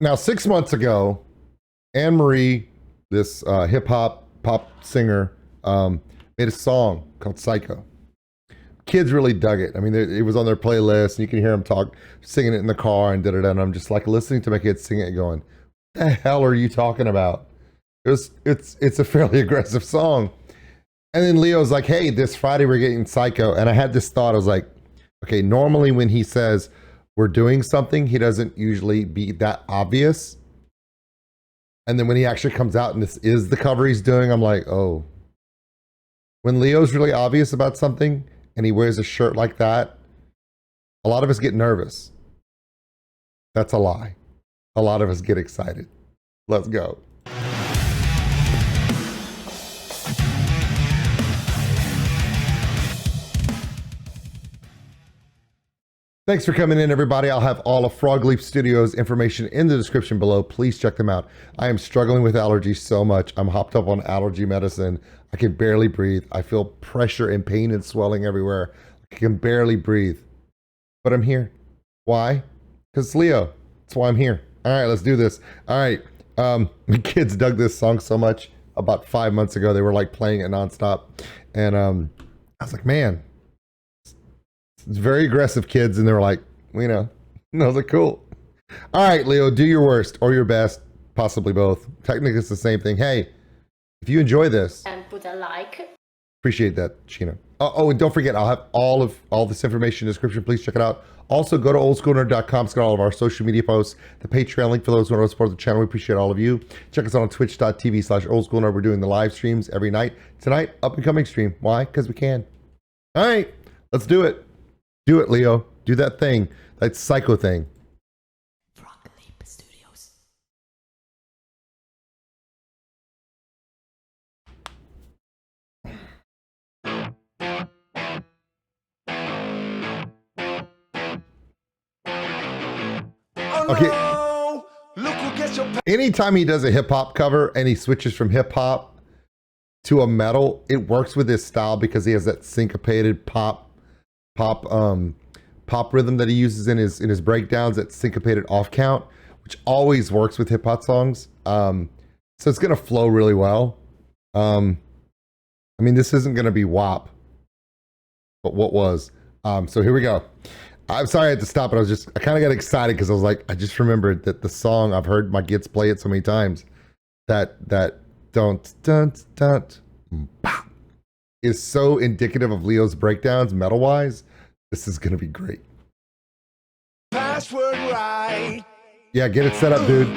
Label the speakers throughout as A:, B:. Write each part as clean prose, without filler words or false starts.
A: Now, 6 months ago, Anne Marie, this pop singer, made a song called Psycho. Kids really dug it. I mean, it was on their playlist, and you can hear them singing it in the car and da-da-da. And I'm just like listening to my kids sing it going, what the hell are you talking about? It's a fairly aggressive song. And then Leo's like, hey, this Friday we're getting Psycho. And I had this thought, I was like, okay, normally when he says we're doing something, he doesn't usually be that obvious. And then when he actually comes out and this is the cover he's doing, I'm like, oh. When Leo's really obvious about something and he wears a shirt like that, a lot of us get nervous. That's a lie. A lot of us get excited. Let's go. Thanks for coming in, everybody. I'll have all of Frog Leap Studios information in the description below. Please check them out. I am struggling with allergies so much. I'm hopped up on allergy medicine. I can barely breathe. I feel pressure and pain and swelling everywhere. I can barely breathe. But I'm here. Why? Because it's Leo. That's why I'm here. All right, let's do this. All right. My kids dug this song so much. About 5 months ago, they were like playing it nonstop. And I was like, man, it's very aggressive, kids. And they were like, you know, and I was like, cool. All right, Leo, do your worst or your best, possibly both. Technically, it's the same thing. Hey, if you enjoy this,
B: and put a like.
A: Appreciate that, Sheena. Oh, and don't forget, I'll have all this information in the description. Please check it out. Also, go to oldschoolnerd.com. It's got all of our social media posts, the Patreon link for those who want to support the channel. We appreciate all of you. Check us out on twitch.tv/oldschoolnerd. We're doing the live streams every night. Tonight, up and coming stream. Why? Because we can. All right, let's do it. Do it, Leo. Do that thing. That psycho thing.
B: Frog Leap Studios.
A: Okay. Anytime he does a hip hop cover and he switches from hip hop to a metal, it works with his style because he has that syncopated pop rhythm that he uses in his breakdowns, that syncopated off count, which always works with hip hop songs. So it's gonna flow really well. I mean, this isn't gonna be WAP, but what was? So here we go. I'm sorry I had to stop, but I kind of got excited because I was like, I just remembered that the song, I've heard my kids play it so many times, that don't bop is so indicative of Leo's breakdowns metal wise. This is gonna be great.
C: Password right.
A: Yeah, get it set up, dude.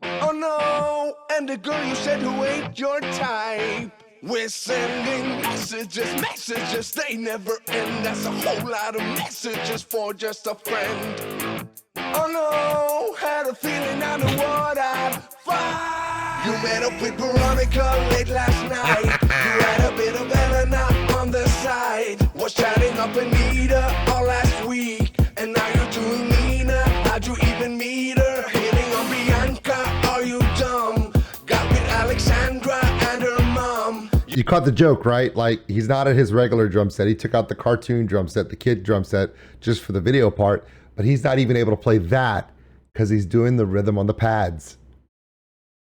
C: Oh no, and the girl you said who ain't your type. We're sending messages, they never end. That's a whole lot of messages for just a friend. Oh no, had a feeling I knew what I'd find. You met up with Veronica late last night. You had a bit of Elena on the side. Was chatting up Anita all last week. And now you're doing Nina. How'd you even meet her? Hitting on Bianca, are you dumb? Got with Alexandra and her mom.
A: You caught the joke, right? Like, he's not at his regular drum set. He took out the cartoon drum set, the kid drum set, just for the video part. But he's not even able to play that because he's doing the rhythm on the pads.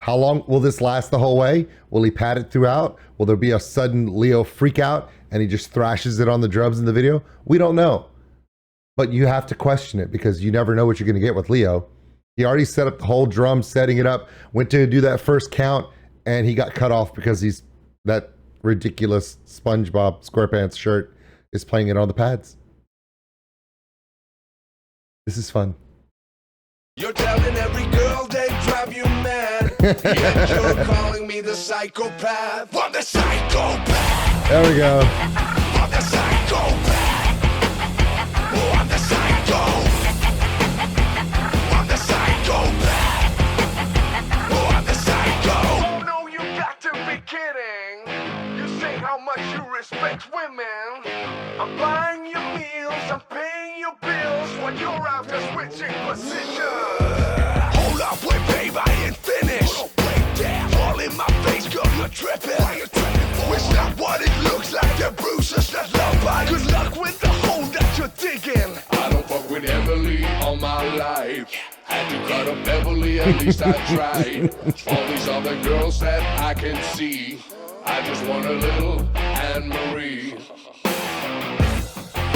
A: How long will this last the whole way? Will he pad it throughout? Will there be a sudden Leo freak out and he just thrashes it on the drums in the video? We don't know. But you have to question it because you never know what you're going to get with Leo. He already set up the whole drum, setting it up, went to do that first count, and he got cut off because that ridiculous SpongeBob SquarePants shirt is playing it on the pads. This is fun.
C: You're telling every girl they drive you mad. Yet you're calling me the psychopath. I'm the psychopath.
A: There we go.
C: I'm the psychopath. Oh, I'm the psycho. I'm the psychopath. Oh, I'm the psycho. Oh no, you got to be kidding. You say how much you respect women. I'm buying your meals, I'm paying your bills when you're out there switching positions. Hold up, wait, babe, I ain't finished. Break down, all in my face, girl, you're tripping. It's not what it looks like, they're bruises that love by. Good luck with the hole that you're digging. I don't fuck with them. see, at least I tried. All these other girls that I can see, I just want a little Anne-Marie.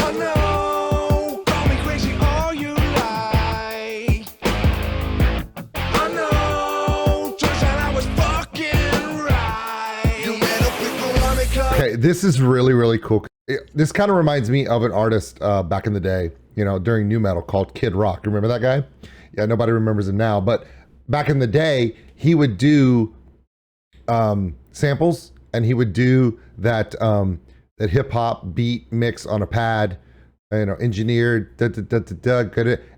C: Oh no, call me crazy all you like. Oh no, turns out I was fucking right. You made a pickle on it, cause
A: Okay, this is really, really cool. This kind of reminds me of an artist back in the day, you know, during new metal called Kid Rock. Remember that guy? Yeah, nobody remembers him now. But back in the day, he would do samples, and he would do that that hip hop beat mix on a pad, you know, engineered,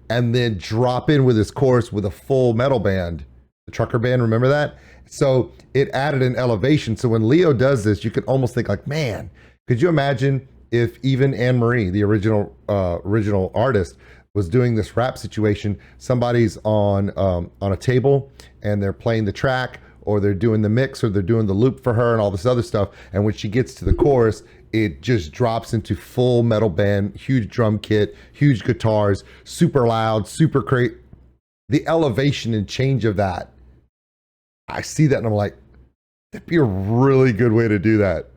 A: and then drop in with his chorus with a full metal band, the trucker band. Remember that? So it added an elevation. So when Leo does this, you can almost think like, man, could you imagine if even Anne-Marie, the original artist, was doing this rap situation? Somebody's on a table and they're playing the track, or they're doing the mix, or they're doing the loop for her and all this other stuff. And when she gets to the chorus, it just drops into full metal band, huge drum kit, huge guitars, super loud, super crazy. The elevation and change of that, I see that and I'm like, that'd be a really good way to do that.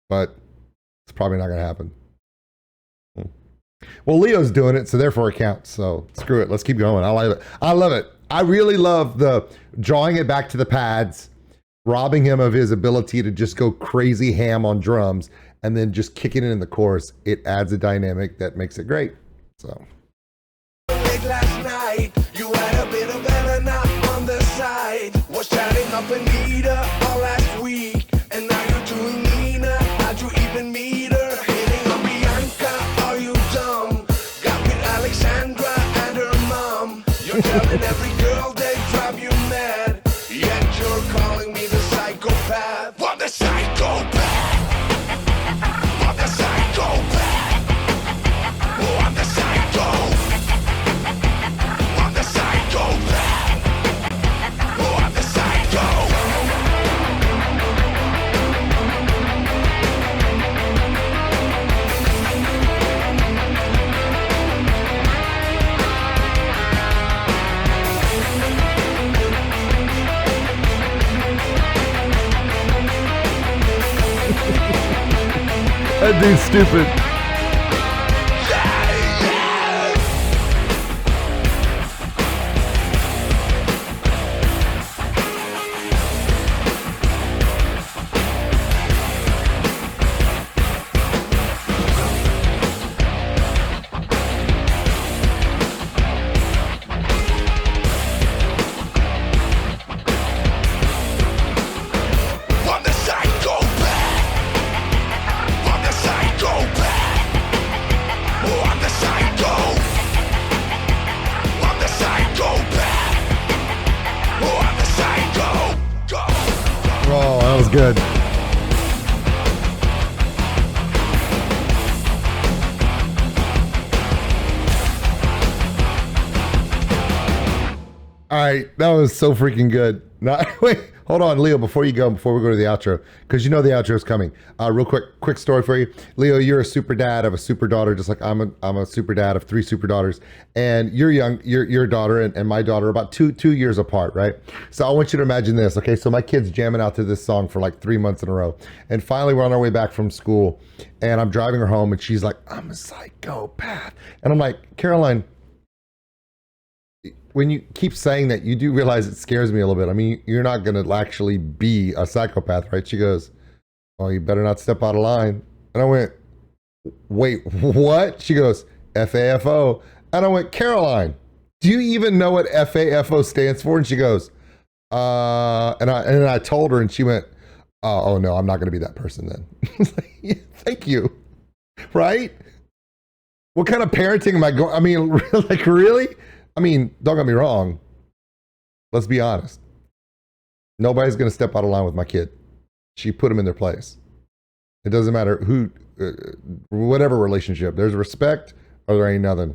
A: But it's probably not going to happen. Well, Leo's doing it, so therefore it counts. So screw it. Let's keep going. I love it. I love it. I really love the drawing it back to the pads, robbing him of his ability to just go crazy ham on drums, and then just kicking it in the chorus. It adds a dynamic that makes it great. So.
C: last night. You had a bit of Elena on the side. Was chatting up Anita all last week. And now you're doing Nina. How'd you even meet her? Hitting on Bianca, are you dumb? Got with Alexandra and her mom. You're telling every girl they drive you mad. Yet you're calling me the psychopath. What the psychopath? What the psychopath? Oh, I'm the psycho. I'm the psychopath. Oh, I'm the psycho.
A: That dude's stupid.
C: I'm the psychopath. I'm the psychopath. Oh, I'm the psycho. I'm the psychopath. Oh, I'm the psycho. Go.
A: Oh, that was good. All right, that was so freaking good. Now, wait, hold on, Leo, before we go to the outro, because you know the outro is coming. Real quick story for you. Leo, you're a super dad of a super daughter, just like I'm a super dad of 3 super daughters. And your daughter and my daughter are about two years apart, right? So I want you to imagine this, okay? So my kid's jamming out to this song for like 3 months in a row. And finally we're on our way back from school and I'm driving her home and she's like, I'm a psychopath. And I'm like, Caroline, when you keep saying that, you do realize it scares me a little bit. I mean, you're not going to actually be a psychopath, right? She goes, oh, you better not step out of line. And I went, wait, what? She goes, FAFO. And I went, Caroline, do you even know what FAFO stands for? And she goes, and I told her and she went, oh no, I'm not going to be that person then. I was like, yeah, thank you. Right? What kind of parenting am I going? I mean, like really? I mean, don't get me wrong. Let's be honest. Nobody's going to step out of line with my kid. She put them in their place. It doesn't matter who, whatever relationship. There's respect or there ain't nothing.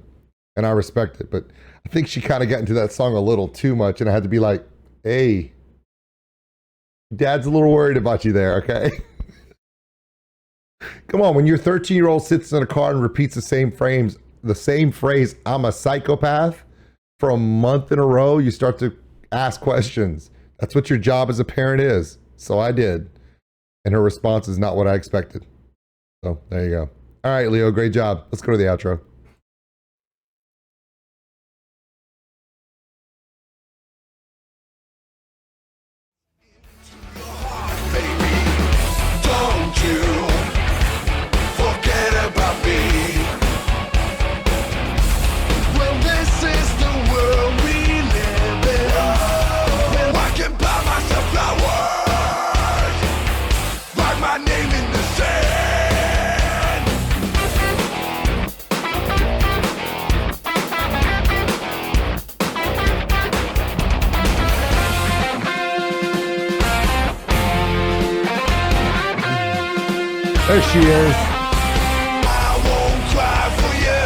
A: And I respect it. But I think she kind of got into that song a little too much. And I had to be like, hey, Dad's a little worried about you there, okay? Come on, when your 13-year-old sits in a car and repeats the same phrase, I'm a psychopath, for a month in a row, you start to ask questions. That's what your job as a parent is. So I did. And her response is not what I expected. So there you go. All right, Leo, great job. Let's go to the outro.
C: Don't you forget about me. Well, this is the world we live in. Well, I can buy myself flowers, write my name in the sand.
A: There she is.
C: I won't cry for you.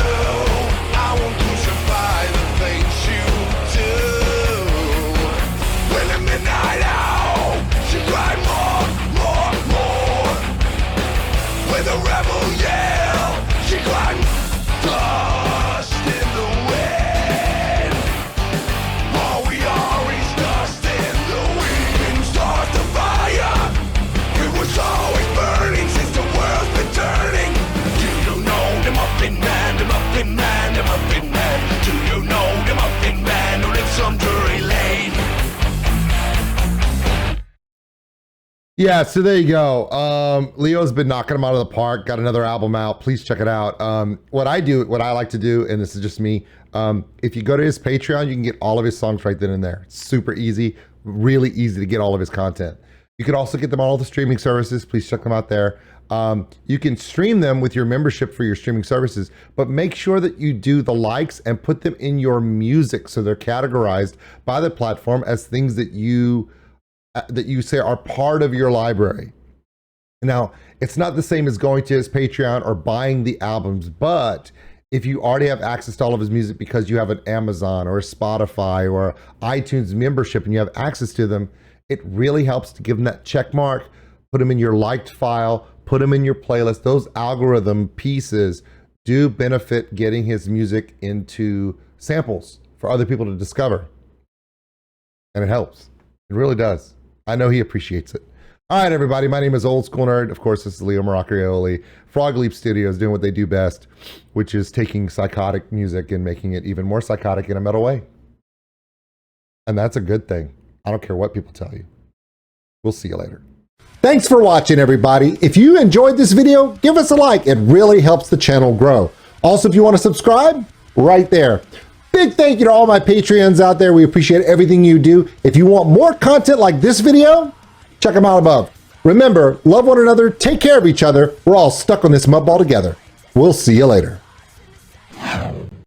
C: I won't crucify the things you do. When I'm midnight out, she cried more. With a rebel yell, she cried dust in the wind. All we are is dust in the wind. Start the fire. It was always burning since the world's been turning. Do you know the Muffin Man, the Muffin Man, the Muffin Man? Do you know the Muffin Man who lives on Drury Lane?
A: Yeah, so there you go. Leo's been knocking them out of the park. Got another album out. Please check it out. What I like to do, and this is just me, if you go to his Patreon, you can get all of his songs right then and there. It's super easy, really easy to get all of his content. You can also get them on all the streaming services. Please check them out there. You can stream them with your membership for your streaming services, but make sure that you do the likes and put them in your music so they're categorized by the platform as things that you say are part of your library. Now, it's not the same as going to his Patreon or buying the albums, but if you already have access to all of his music because you have an Amazon or a Spotify or iTunes membership and you have access to them, it really helps to give them that check mark, put them in your liked file, put them in your playlist. Those algorithm pieces do benefit getting his music into samples for other people to discover. And it helps. It really does. I know he appreciates it. All right, everybody. My name is Old School Nerd. Of course, this is Leo Moracchioli. Frog Leap Studios doing what they do best, which is taking psychotic music and making it even more psychotic in a metal way. And that's a good thing. I don't care what people tell you. We'll see you later. Thanks for watching, everybody. If you enjoyed this video, give us a like. It really helps the channel grow. Also, if you want to subscribe, right there. Big thank you to all my Patreons out there. We appreciate everything you do. If you want more content like this video, check them out above. Remember, love one another, take care of each other. We're all stuck on this mud ball together. We'll see you later.